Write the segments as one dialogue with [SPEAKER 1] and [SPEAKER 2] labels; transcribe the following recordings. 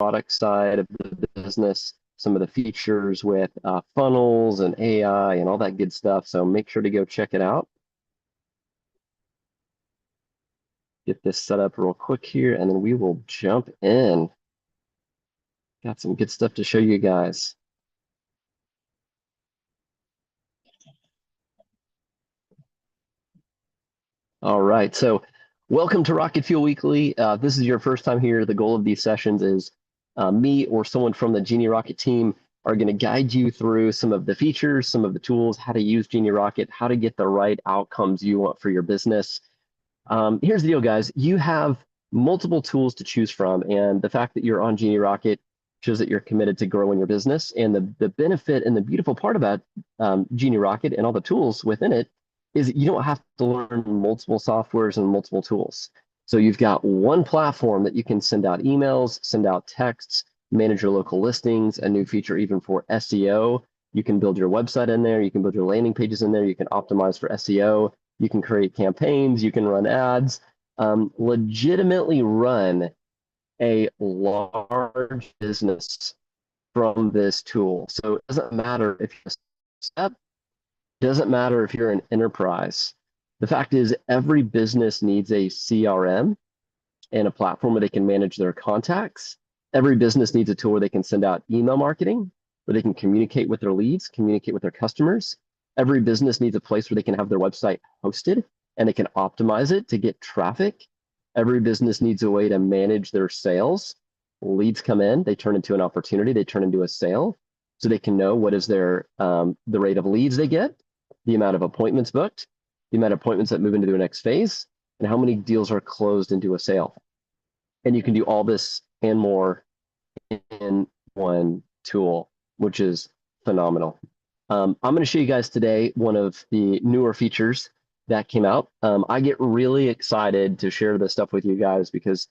[SPEAKER 1] product side of the business, some of the features with funnels and AI and all that good stuff. So make sure to go check it out. Get this set up real quick here, and then we will jump in. Got some good stuff to show you guys. All right, so welcome to Rocket Fuel Weekly. This is your first time here. The goal of these sessions is me or someone from the Genie Rocket team are going to guide you through some of the features, some of the tools, how to use Genie Rocket, how to get the right outcomes you want for your business. Here's the deal, guys. You have multiple tools to choose from, and the fact that you're on Genie Rocket shows that you're committed to growing your business. And the benefit and the beautiful part about Genie Rocket and all the tools within it is that you don't have to learn multiple softwares and multiple tools. So you've got one platform that you can send out emails, send out texts, manage your local listings, a new feature even for SEO. You can build your website in there. You can build your landing pages in there. You can optimize for SEO. You can create campaigns. You can run ads. Legitimately run a large business from this tool. So it doesn't matter if you're a step, doesn't matter if you're an enterprise. The fact is, every business needs a CRM and a platform where they can manage their contacts. Every business needs a tool where they can send out email marketing, where they can communicate with their leads, communicate with their customers. Every business needs a place where they can have their website hosted and they can optimize it to get traffic. Every business needs a way to manage their sales. Leads come in, they turn into an opportunity, they turn into a sale. So they can know what is their the rate of leads they get, the amount of appointments booked, the amount of appointments that move into the next phase, and how many deals are closed into a sale. And you can do all this and more in one tool, which is phenomenal. I'm going to show you guys today one of the newer features that came out. I get really excited to share this stuff with you guys because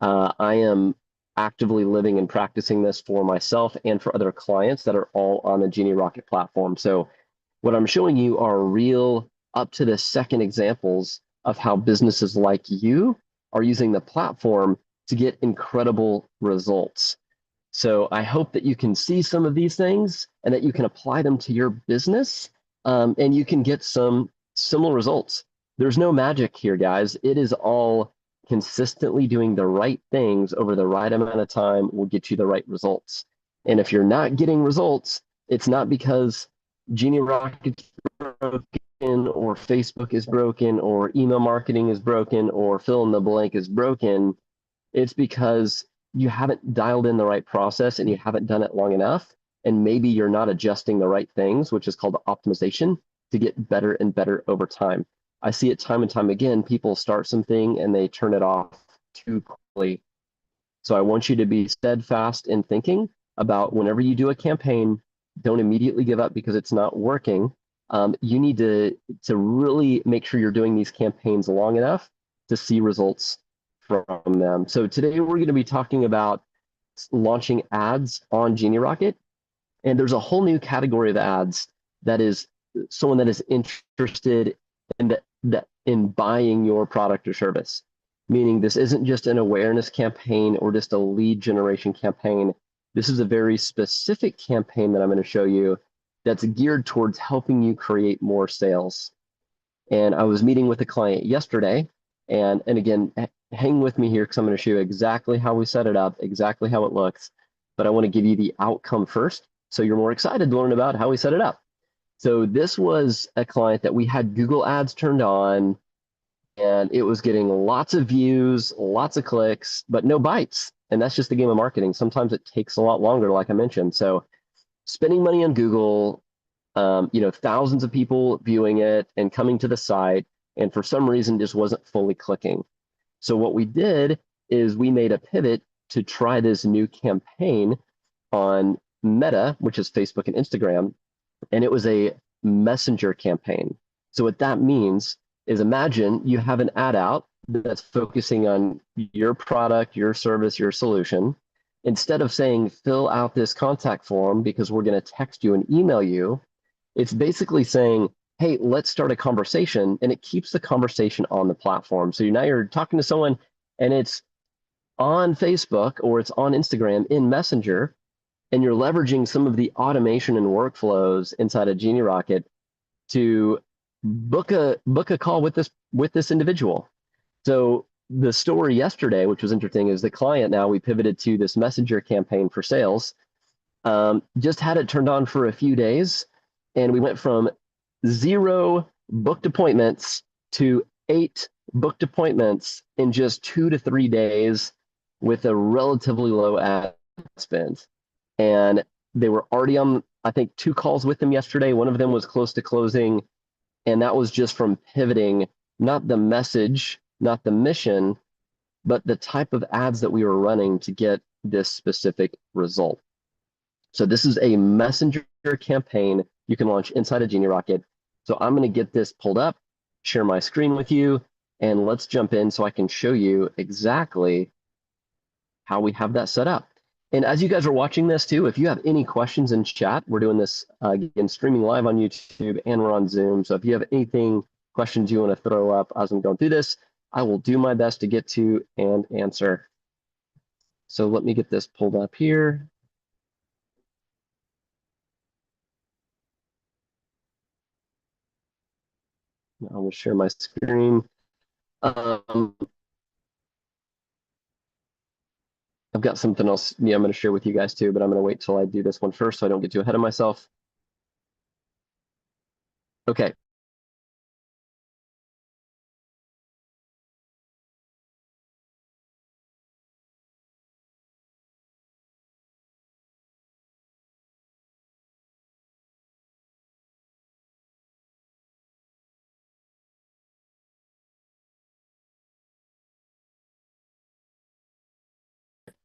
[SPEAKER 1] I am actively living and practicing this for myself and for other clients that are all on the Genie Rocket platform. So what I'm showing you are real up to the second examples of how businesses like you are using the platform to get incredible results. So I hope that you can see some of these things and that you can apply them to your business and you can get some similar results. There's no magic here, guys. It is all consistently doing the right things over the right amount of time will get you the right results. And if you're not getting results, it's not because Genie Rocket's broken or Facebook is broken or email marketing is broken or fill in the blank is broken. It's because you haven't dialed in the right process and you haven't done it long enough. And maybe you're not adjusting the right things, which is called optimization, to get better and better over time. I see it time and time again. People start something and they turn it off too quickly. So I want you to be steadfast in thinking about whenever you do a campaign, don't immediately give up because it's not working. You need to really make sure you're doing these campaigns long enough to see results from them. So today we're going to be talking about launching ads on Genie Rocket. And there's a whole new category of ads that is someone that is interested in buying your product or service. Meaning this isn't just an awareness campaign or just a lead generation campaign. This is a very specific campaign that I'm going to show you that's geared towards helping you create more sales. And I was meeting with a client yesterday, and again, hang with me here because I'm going to show you exactly how we set it up, exactly how it looks, but I want to give you the outcome first so you're more excited to learn about how we set it up. So this was a client that we had Google Ads turned on, and it was getting lots of views, lots of clicks, but no bites. And that's just the game of marketing. Sometimes it takes a lot longer, like I mentioned. So spending money on Google, thousands of people viewing it and coming to the site, and for some reason just wasn't fully clicking. So what we did is we made a pivot to try this new campaign on Meta, which is Facebook and Instagram, and it was a messenger campaign. So what that means is imagine you have an ad out that's focusing on your product, your service, your solution. Instead of saying, fill out this contact form because we're going to text you and email you, it's basically saying, hey, let's start a conversation, and it keeps the conversation on the platform. So now you're talking to someone and it's on Facebook or it's on Instagram in Messenger, and you're leveraging some of the automation and workflows inside of Genie Rocket to book a call with this individual. So the story yesterday, which was interesting, is the client, now we pivoted to this Messenger campaign for sales, just had it turned on for a few days, and we went from 0 booked appointments to 8 booked appointments in just 2 to 3 days with a relatively low ad spend. And they were already on, I think, 2 calls with them yesterday. One of them was close to closing, and that was just from pivoting, not the message, not the mission, but the type of ads that we were running to get this specific result. So this is a Messenger campaign you can launch inside of Genie Rocket. So I'm going to get this pulled up, share my screen with you, and let's jump in so I can show you exactly how we have that set up. And as you guys are watching this too, if you have any questions in chat, we're doing this again, streaming live on YouTube, and we're on Zoom. So if you have anything, questions you want to throw up as I'm going through this, I will do my best to get to and answer. So let me get this pulled up here. I will share my screen. I've got something else I'm going to share with you guys too, but I'm going to wait till I do this one first so I don't get too ahead of myself. Okay.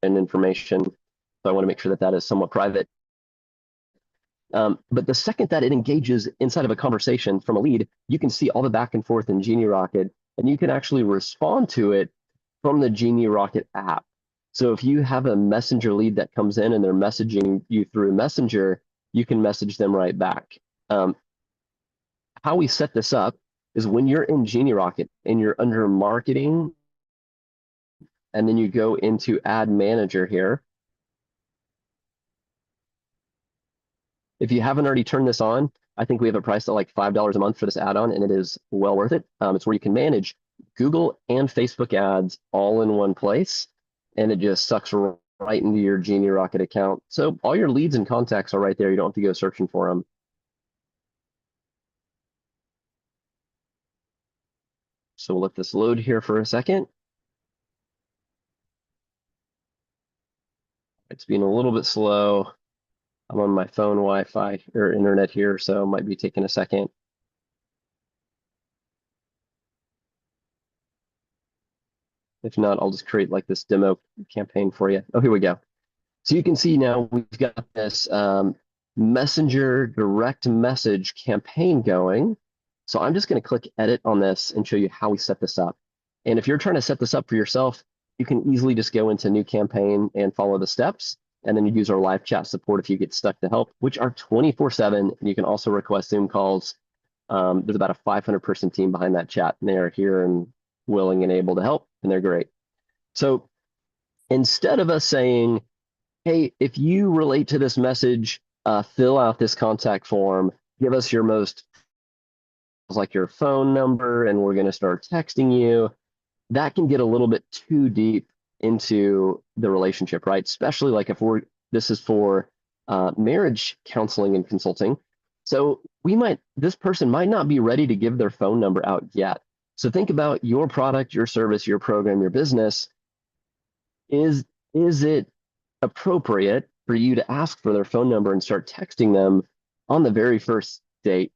[SPEAKER 1] And information. So I want to make sure that that is somewhat private. But the second that it engages inside of a conversation from a lead, you can see all the back and forth in Genie Rocket, and you can actually respond to it from the Genie Rocket app. So if you have a Messenger lead that comes in and they're messaging you through Messenger, you can message them right back. How we set this up is when you're in Genie Rocket and you're under marketing, and then you go into Ad Manager here. If you haven't already turned this on, I think we have a price at like $5 a month for this add-on, and it is well worth it. It's where you can manage Google and Facebook ads all in one place, and it just sucks right into your Genie Rocket account. So all your leads and contacts are right there. You don't have to go searching for them. So we'll let this load here for a second. It's being a little bit slow. I'm on my phone Wi-Fi or internet here, so it might be taking a second. If not, I'll just create like this demo campaign for you. Oh, here we go. So you can see now we've got this Messenger direct message campaign going. So I'm just going to click edit on this and show you how we set this up. And if you're trying to set this up for yourself, you can easily just go into new campaign and follow the steps. And then you use our live chat support if you get stuck to help, which are 24/7. And you can also request Zoom calls. There's about a 500-person team behind that chat, and they are here and willing and able to help, and they're great. So instead of us saying, hey, if you relate to this message, fill out this contact form, give us your most, like your phone number, and we're going to start texting you, that can get a little bit too deep into the relationship, right? Especially like if this is for marriage counseling and consulting. So this person might not be ready to give their phone number out yet. So think about your product, your service, your program, your business. Is it appropriate for you to ask for their phone number and start texting them on the very first date?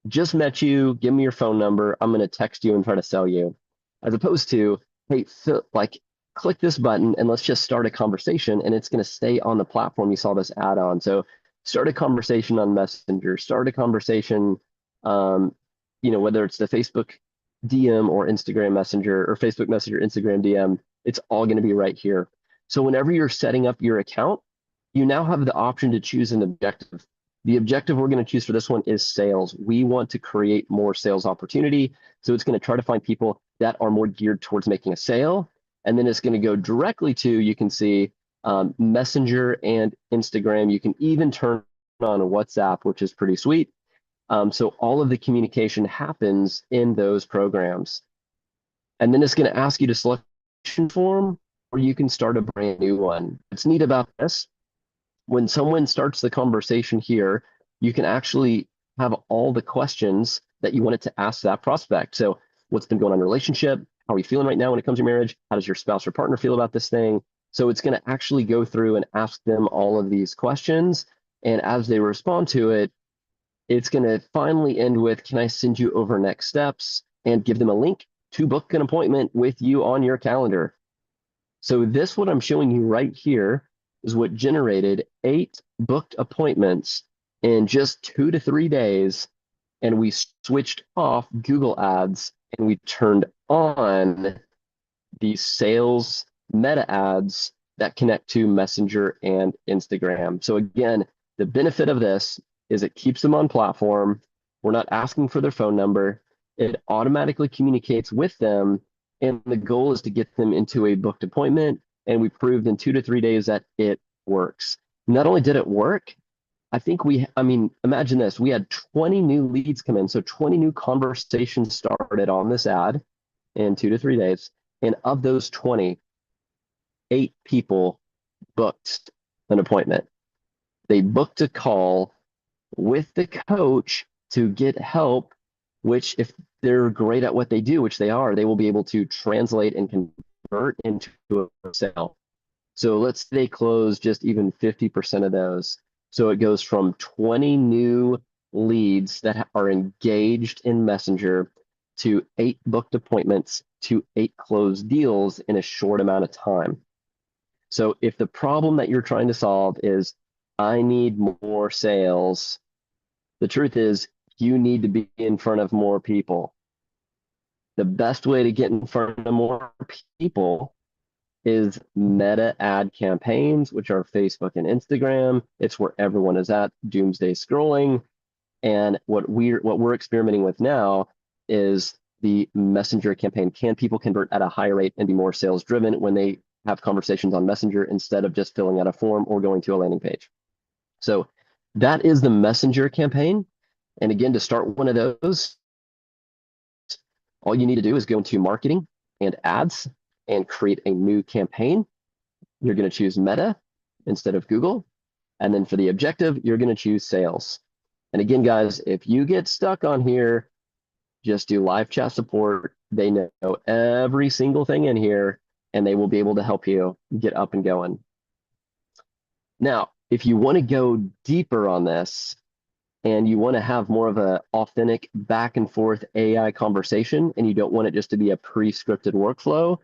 [SPEAKER 1] Just met you, give me your phone number, I'm going to text you and try to sell you. As opposed to, hey, like click this button and let's just start a conversation, and it's going to stay on the platform you saw this ad on. So start a conversation on Messenger, start a conversation, whether it's the Facebook DM or Instagram Messenger or Facebook Messenger, Instagram DM, it's all going to be right here. So whenever you're setting up your account, you now have the option to choose an objective. The objective we're going to choose for this one is sales. We want to create more sales opportunity. So it's going to try to find people that are more geared towards making a sale. And then it's going to go directly to, you can see Messenger and Instagram. You can even turn on WhatsApp, which is pretty sweet. So all of the communication happens in those programs. And then it's going to ask you to select a form, or you can start a brand new one. What's neat about this, when someone starts the conversation here, you can actually have all the questions that you wanted to ask that prospect. So what's been going on in your relationship? How are you feeling right now when it comes to marriage? How does your spouse or partner feel about this thing? So it's going to actually go through and ask them all of these questions. And as they respond to it, it's going to finally end with, can I send you over next steps, and give them a link to book an appointment with you on your calendar. So this, what I'm showing you right here, is what generated 8 booked appointments in just 2 to 3 days. And we switched off Google Ads and we turned on these sales meta ads that connect to Messenger and Instagram. So again, the benefit of this is it keeps them on platform. We're not asking for their phone number. It automatically communicates with them. And the goal is to get them into a booked appointment. And we proved in 2 to 3 days that it works. Not only did it work, imagine this. We had 20 new leads come in. So 20 new conversations started on this ad in 2 to 3 days. And of those 20, 8 people booked an appointment. They booked a call with the coach to get help, which if they're great at what they do, which they are, they will be able to translate and convert into a sale. So let's say they close just even 50% of those. So it goes from 20 new leads that are engaged in Messenger to 8 booked appointments to 8 closed deals in a short amount of time. So if the problem that you're trying to solve is, I need more sales, the truth is you need to be in front of more people. The best way to get in front of more people is meta ad campaigns, which are Facebook and Instagram. It's where everyone is at doomsday scrolling. And what we're experimenting with now is the Messenger campaign. Can people convert at a higher rate and be more sales driven when they have conversations on Messenger instead of just filling out a form or going to a landing page? So that is the Messenger campaign. And again, to start one of those, all you need to do is go into marketing and ads and create a new campaign. You're going to choose Meta instead of Google. And then for the objective, you're going to choose sales. And again, guys, if you get stuck on here, just do live chat support. They know every single thing in here, and they will be able to help you get up and going. Now, if you want to go deeper on this and you want to have more of an authentic back and forth AI conversation, and you don't want it just to be a pre-scripted workflow,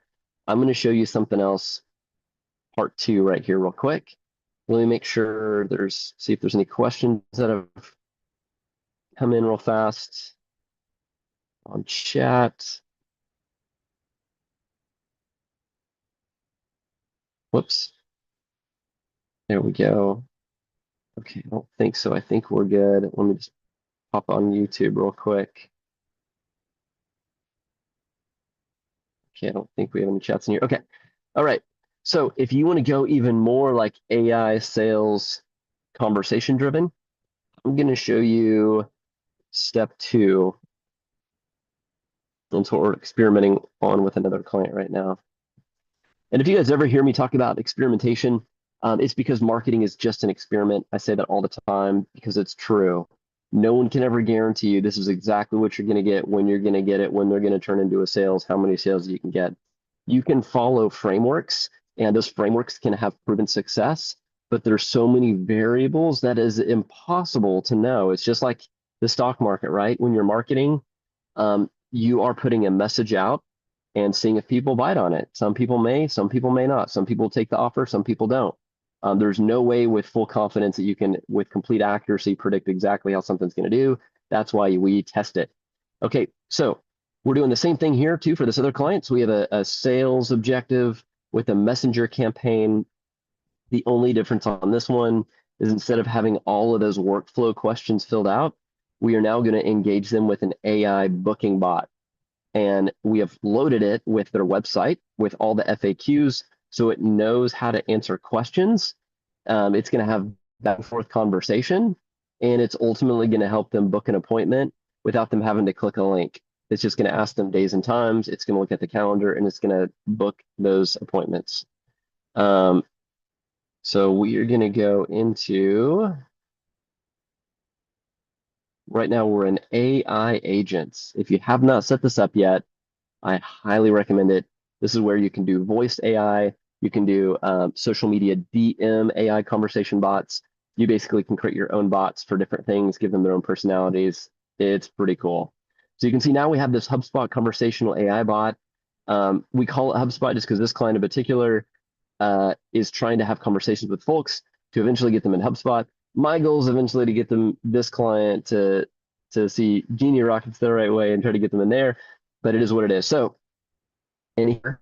[SPEAKER 1] I'm going to show you something else, part 2 right here real quick. Let me make sure see if there's any questions that have come in real fast on chat. Whoops. There we go. Okay, I don't think so. I think we're good. Let me just pop on YouTube real quick. Okay, I don't think we have any chats in here. Okay, all right. So if you want to go even more like AI sales conversation driven, I'm going to show you step 2. That's what we're experimenting on with another client right now. And if you guys ever hear me talk about experimentation, it's because marketing is just an experiment. I say that all the time because it's true. No one can ever guarantee you this is exactly what you're going to get, when you're going to get it, when they're going to turn into a sales, how many sales you can get. You can follow frameworks, and those frameworks can have proven success, but there's so many variables that is impossible to know. It's just like the stock market, right? When you're marketing, you are putting a message out and seeing if people bite on it. Some people may not. Some people take the offer, some people don't. There's no way with full confidence that you can, with complete accuracy, predict exactly how something's going to do. That's why we test it. Okay, so we're doing the same thing here too for this other client. So we have a sales objective with a Messenger campaign. The only difference on this one is instead of having all of those workflow questions filled out, we are now going to engage them with an AI booking bot. and we have loaded it with their website with all the FAQs so it knows how to answer questions. It's going to have back and forth conversation, and it's ultimately going to help them book an appointment without them having to click a link. It's just going to ask them days and times. It's going to look at the calendar, and it's going to book those appointments. So we are going to go into, right now we're in AI agents. If you have not set this up yet, I highly recommend it. This is where you can do voice AI. You can do social media DM AI conversation bots. You basically can create your own bots for different things, give them their own personalities. It's pretty cool. So you can see now we have this HubSpot conversational AI bot. We call it HubSpot just because this client in particular is trying to have conversations with folks to eventually get them in HubSpot. My goal is eventually to get them, this client, to see Genie Rockets the right way and try to get them in there, but it is what it is. So in here,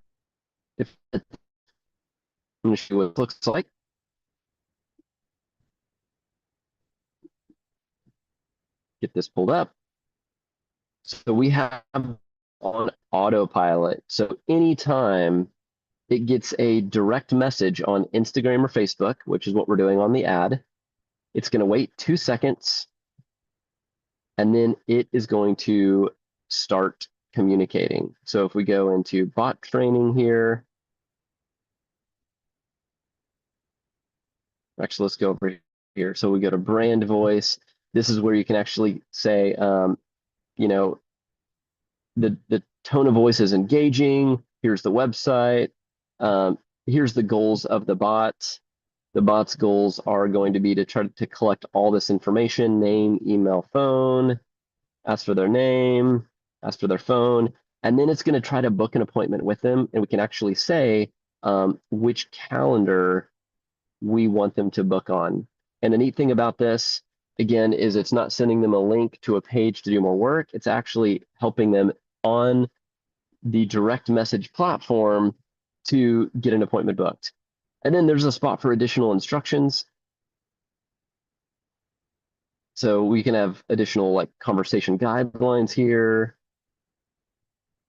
[SPEAKER 1] if I'm going to show you what it looks like. Get this pulled up. So we have on autopilot. So anytime it gets a direct message on Instagram or Facebook, which is what we're doing on the ad, it's going to wait 2 seconds, and then it is going to start communicating. So if we go into bot training here, actually, let's go over here. So we go to brand voice. This is where you can actually say, you know, the tone of voice is engaging. Here's the website. Here's the goals of the bot. The bot's goals are going to be to try to collect all this information: name, email, phone, ask for their name, ask for their phone, and then it's going to try to book an appointment with them. And we can actually say which calendar we want them to book on. And the neat thing about this, again, is it's not sending them a link to a page to do more work. It's actually helping them on the direct message platform to get an appointment booked. And then there's a spot for additional instructions. So we can have additional like conversation guidelines here.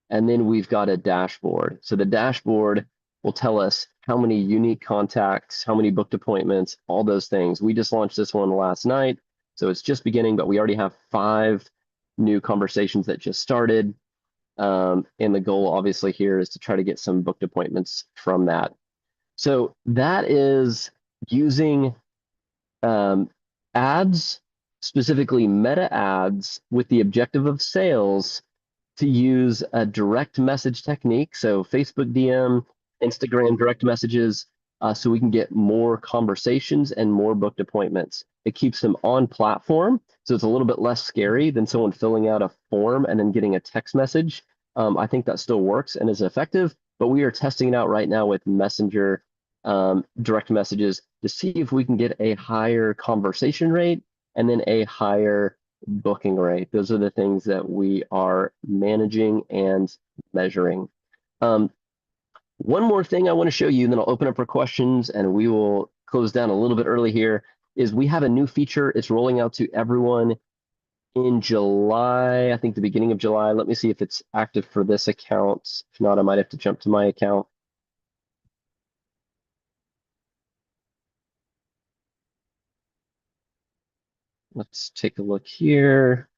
[SPEAKER 1] And then we've got a dashboard. So the dashboard will tell us how many unique contacts, how many booked appointments, all those things. We just launched this one last night, so it's just beginning, but we already have 5 new conversations that just started. And the goal obviously here is to try to get some booked appointments from that. So that is using ads, specifically meta ads, with the objective of sales, to use a direct message technique. So Facebook DM, Instagram direct messages, so we can get more conversations and more booked appointments. It keeps them on platform, so it's a little bit less scary than someone filling out a form and then getting a text message. I think that still works and is effective, but we are testing it out right now with Messenger direct messages to see if we can get a higher conversation rate and then a higher booking rate. Those are the things that we are managing and measuring. One more thing I want to show you, and then I'll open up for questions and we will close down a little bit early here, is we have a new feature. It's rolling out to everyone in July, I think the beginning of July. Let me see if it's active for this account. If not, I might have to jump to my account. Let's take a look here.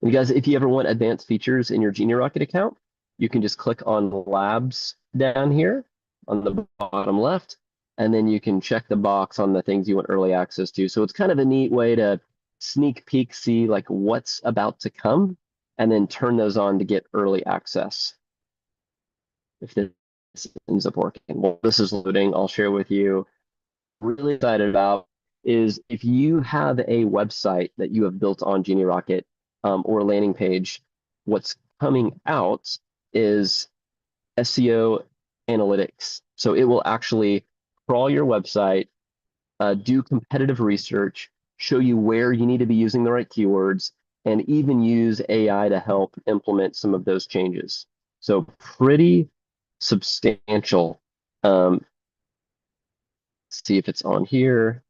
[SPEAKER 1] And guys, if you ever want advanced features in your Genie Rocket account, you can just click on Labs down here on the bottom left, and then you can check the box on the things you want early access to. So it's kind of a neat way to sneak peek, see like what's about to come, and then turn those on to get early access. If this ends up working. Well, this is loading, I'll share with you. Really excited about is if you have a website that you have built on Genie Rocket, or a landing page, what's coming out is SEO analytics. So it will actually crawl your website, do competitive research, show you where you need to be using the right keywords, and even use AI to help implement some of those changes. So pretty substantial. See if it's on here.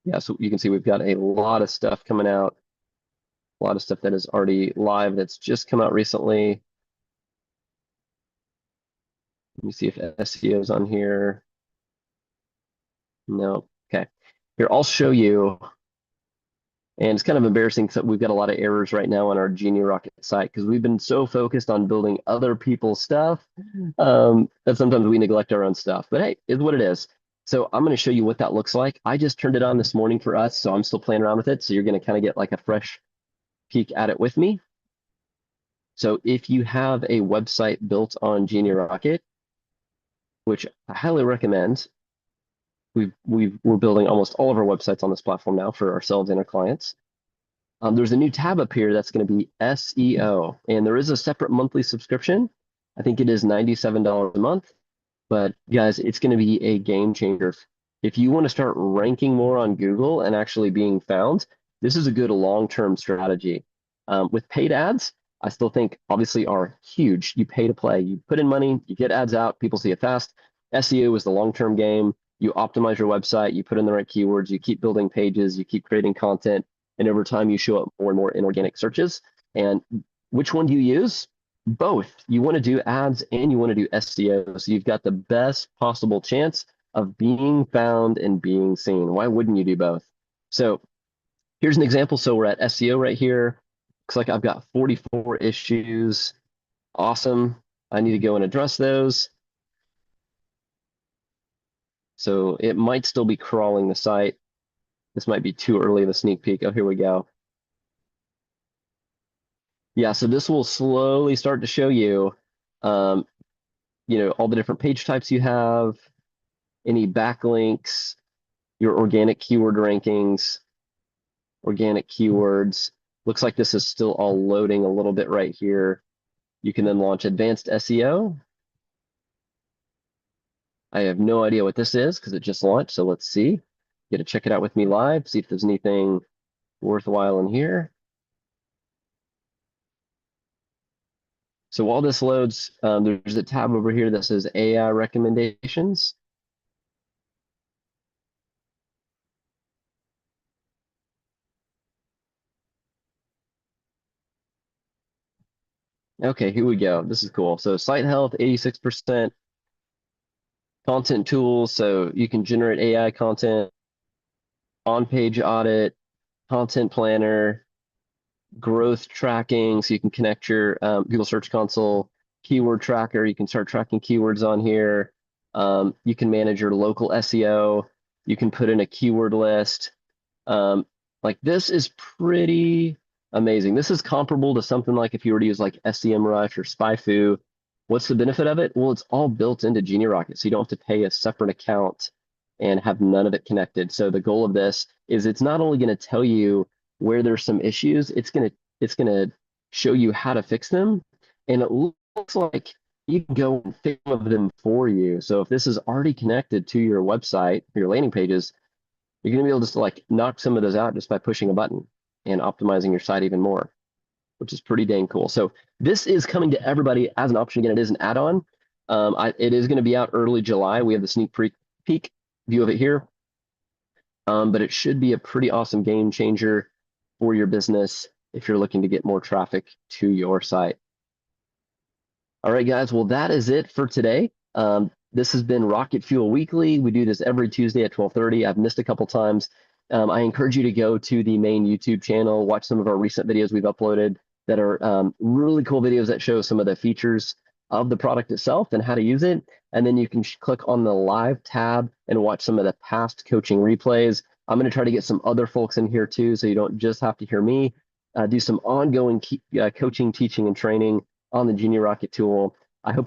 [SPEAKER 1] Yeah, so you can see we've got a lot of stuff coming out, a lot of stuff that is already live that's just come out recently. Let me see if SEO is on here. No. Okay. Here, I'll show you. And it's kind of embarrassing because we've got a lot of errors right now on our Genie Rocket site because we've been so focused on building other people's stuff that sometimes we neglect our own stuff. But hey, it's what it is. So I'm going to show you what that looks like. I just turned it on this morning for us, so I'm still playing around with it. So you're going to kind of get like a fresh peek at it with me. So if you have a website built on Genie Rocket, which I highly recommend, we're building almost all of our websites on this platform now for ourselves and our clients. There's a new tab up here that's going to be SEO, and there is a separate monthly subscription. I think it is $97 a month, but guys, it's going to be a game changer. If you want to start ranking more on Google and actually being found, this is a good long-term strategy. With paid ads, I still think obviously are huge. You pay to play, you put in money, you get ads out, people see it fast. SEO is the long-term game. You optimize your website, you put in the right keywords, you keep building pages, you keep creating content, and over time you show up more and more in organic searches. And which one do you use? Both. You want to do ads and you want to do SEO. So you've got the best possible chance of being found and being seen. Why wouldn't you do both? So here's an example. So we're at SEO right here. Looks like I've got 44 issues. Awesome. I need to go and address those. So it might still be crawling the site. This might be too early in the sneak peek. Oh, here we go. Yeah, so this will slowly start to show you, um, all the different page types you have, any backlinks, your organic keyword rankings, organic keywords. Looks like this is still all loading a little bit right here. You can then launch advanced SEO. I have no idea what this is because it just launched. So let's see. Get to check it out with me live, see if there's anything worthwhile in here. So while this loads, there's a tab over here that says AI recommendations. Okay, here we go. This is cool. So site health, 86%. Content tools, so you can generate AI content, on-page audit, content planner, growth tracking, so you can connect your Google Search Console, keyword tracker, you can start tracking keywords on here. You can manage your local SEO. You can put in a keyword list. Like this is pretty amazing. This is comparable to something like if you were to use like SEMrush or SpyFu. What's the benefit of it? Well, it's all built into Genie Rocket, so you don't have to pay a separate account and have none of it connected. So the goal of this is it's not only going to tell you where there's some issues, it's gonna show you how to fix them, and it looks like you can go and fix some of them for you. So if this is already connected to your website, your landing pages, you're going to be able to just like knock some of those out just by pushing a button and optimizing your site even more, which is pretty dang cool. So this is coming to everybody as an option. Again, it is an add-on. It is going to be out early July. We have the sneak peek view of it here. But it should be a pretty awesome game changer for your business if you're looking to get more traffic to your site. All right, guys. Well, that is it for today. This has been Rocket Fuel Weekly. We do this every Tuesday at 12:30. I've missed a couple times. I encourage you to go to the main YouTube channel, watch some of our recent videos we've uploaded that are really cool videos that show some of the features of the product itself and how to use it. And then you can click on the live tab and watch some of the past coaching replays. I'm going to try to get some other folks in here too, so you don't just have to hear me. Do some ongoing coaching, teaching, and training on the Genie Rocket tool. I hope you